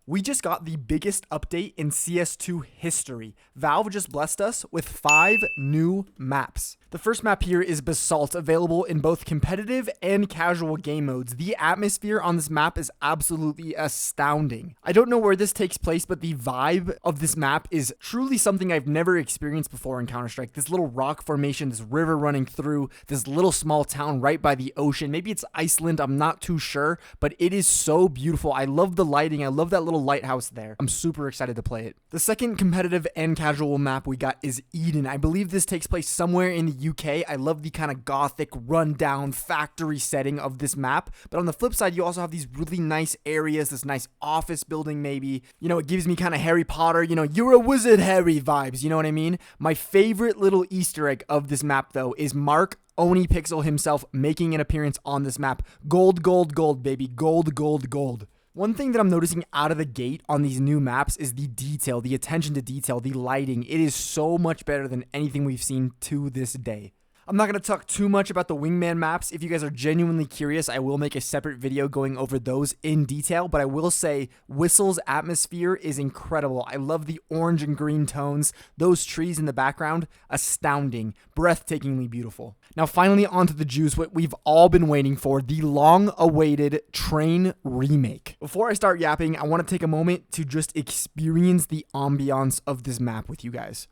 We just got the biggest update in CS2 history. Valve just blessed us with 5 new maps. The first map here is BSalt, available in both competitive and casual game modes. The atmosphere on this map is absolutely astounding. I don't know where this takes place, but the vibe of this map is truly something I've never experienced before in Counter-Strike. This little rock formation, this river running through, this little small town right by the ocean. Maybe it's Iceland, I'm not too sure, but it is so beautiful. I love the lighting, I love that little lighthouse there. I'm super excited to play it. The second competitive and casual map we got is Eden. I believe this takes place somewhere in the UK. I love the kind of gothic, rundown, factory setting of this map. But on the flip side, you also have these really nice areas, this nice office building maybe. You know, it gives me kind of Harry Potter, you know, you're a wizard Harry vibes, you know what I mean? My favorite little Easter egg of this map though is Mark Oni Pixel himself making an appearance on this map. Gold, gold, gold, baby. Gold, gold, gold. One thing that I'm noticing out of the gate on these new maps is the detail, the attention to detail, the lighting. It is so much better than anything we've seen to this day. I'm not going to talk too much about the wingman maps. If you guys are genuinely curious, I will make a separate video going over those in detail, but I will say Whistle's atmosphere is incredible. I love the orange and green tones, those trees in the background, astounding, breathtakingly beautiful. Now finally onto the juice, what we've all been waiting for, the long-awaited Train remake. Before I start yapping, I want to take a moment to just experience the ambiance of this map with you guys.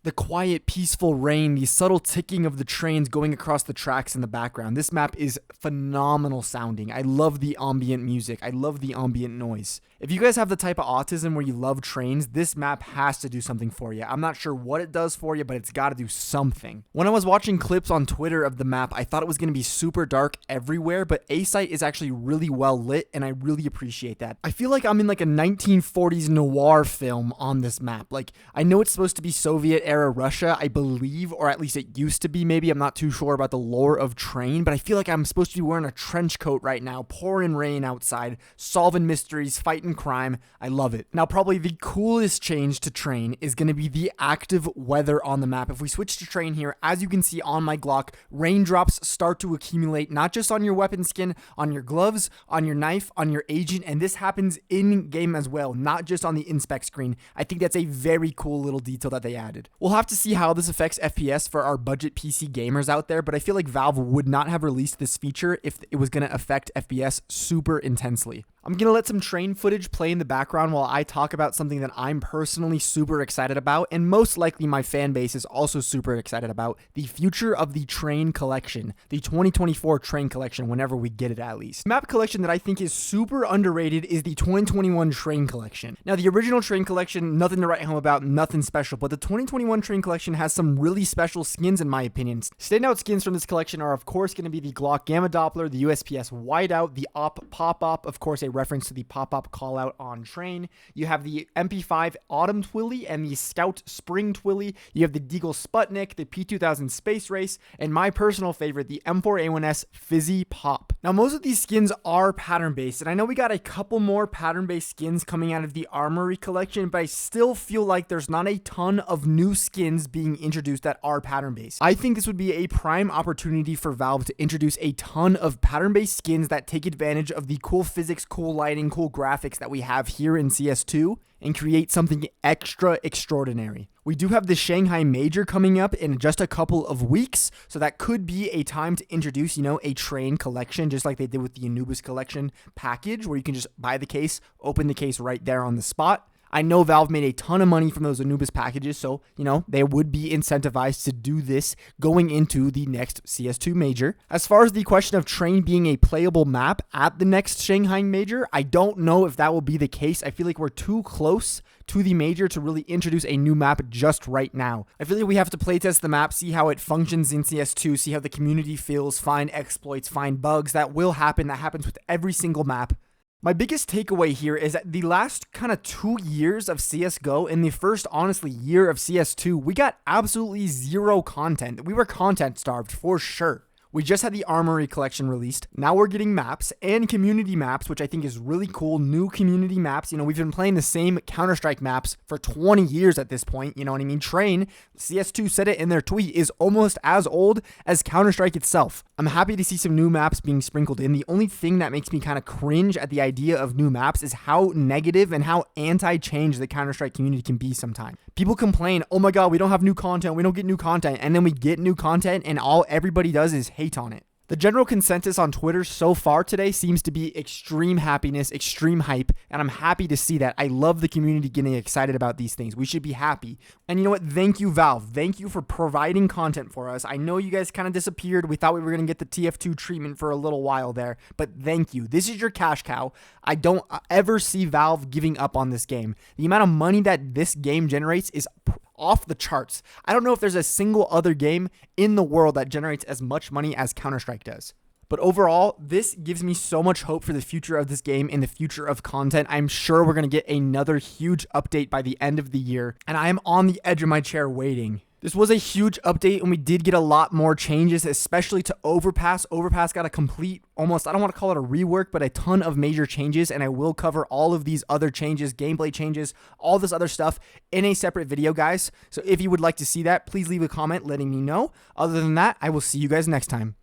The quiet, peaceful rain, the subtle ticking of the trains going across the tracks in the background. This map is phenomenal sounding. I love the ambient music. I love the ambient noise. If you guys have the type of autism where you love trains, this map has to do something for you. I'm not sure what it does for you, but it's got to do something. When I was watching clips on Twitter of the map, I thought it was going to be super dark everywhere, but A-Site is actually really well lit, and I really appreciate that. I feel like I'm in like a 1940s noir film on this map. Like, I know it's supposed to be Soviet-era Russia, I believe, or at least it used to be maybe. I'm not too sure about the lore of Train, but I feel like I'm supposed to be wearing a trench coat right now, pouring rain outside, solving mysteries, fighting crime. I love it. Now, probably the coolest change to Train is going to be the active weather on the map. If we switch to Train here, as you can see on my Glock, raindrops start to accumulate, not just on your weapon skin, on your gloves, on your knife, on your agent, and this happens in-game as well, not just on the inspect screen. I think that's a very cool little detail that they added. We'll have to see how this affects FPS for our budget PC gamers out there, but I feel like Valve would not have released this feature if it was going to affect FPS super intensely. I'm going to let some Train footage play in the background while I talk about something that I'm personally super excited about, and most likely my fan base is also super excited about, the future of the Train collection, the 2024 Train collection, whenever we get it at least. Map collection that I think is super underrated is the 2021 Train collection. Now, the original Train collection, nothing to write home about, nothing special, but the 2021 Train collection has some really special skins in my opinion. Standout skins from this collection are of course going to be the Glock Gamma Doppler, the USPS Whiteout, the Op Pop-Op, of course a reference to the pop-up call-out on Train. You have the MP5 Autumn Twilly and the Scout Spring Twilly. You have the Deagle Sputnik, the P2000 Space Race, and my personal favorite, the M4A1S Fizzy Pop. Now, most of these skins are pattern-based, and I know we got a couple more pattern-based skins coming out of the Armory collection, but I still feel like there's not a ton of new skins being introduced that are pattern-based. I think this would be a prime opportunity for Valve to introduce a ton of pattern-based skins that take advantage of the cool physics, cool lighting, cool graphics that we have here in CS2 and create something extra extraordinary. We do have the Shanghai Major coming up in just a couple of weeks, so that could be a time to introduce, you know, a Train collection, just like they did with the Anubis collection package, where you can just buy the case, open the case right there on the spot. I know Valve made a ton of money from those Anubis packages, so, you know, they would be incentivized to do this going into the next CS2 Major. As far as the question of Train being a playable map at the next Shanghai Major, I don't know if that will be the case. I feel like we're too close to the Major to really introduce a new map just right now. I feel like we have to playtest the map, see how it functions in CS2, see how the community feels, find exploits, find bugs. That will happen. That happens with every single map. My biggest takeaway here is that the last kind of 2 years of CSGO and the first, honestly, year of CS2, we got absolutely zero content. We were content starved for sure. We just had the Armory collection released. Now we're getting maps and community maps, which I think is really cool. New community maps. We've been playing the same Counter-Strike maps for 20 years at this point. You know what I mean? Train, CS2 said it in their tweet, is almost as old as Counter-Strike itself. I'm happy to see some new maps being sprinkled in. The only thing that makes me kind of cringe at the idea of new maps is how negative and how anti-change the Counter-Strike community can be sometimes. People complain, oh my god, we don't have new content, we don't get new content, and then we get new content and all everybody does is hate on it. The general consensus on Twitter so far today seems to be extreme happiness, extreme hype, and I'm happy to see that. I love the community getting excited about these things. We should be happy. And you know what? Thank you, Valve. Thank you for providing content for us. I know you guys kind of disappeared. We thought we were going to get the TF2 treatment for a little while there, but thank you. This is your cash cow. I don't ever see Valve giving up on this game. The amount of money that this game generates is off the charts. I don't know if there's a single other game in the world that generates as much money as Counter-Strike does. But overall, this gives me so much hope for the future of this game and the future of content. I'm sure we're going to get another huge update by the end of the year, and I am on the edge of my chair waiting. This was a huge update, and we did get a lot more changes, especially to Overpass. Overpass got a complete, almost, I don't want to call it a rework, but a ton of major changes, and I will cover all of these other changes, gameplay changes, all this other stuff in a separate video, guys. So if you would like to see that, please leave a comment letting me know. Other than that, I will see you guys next time.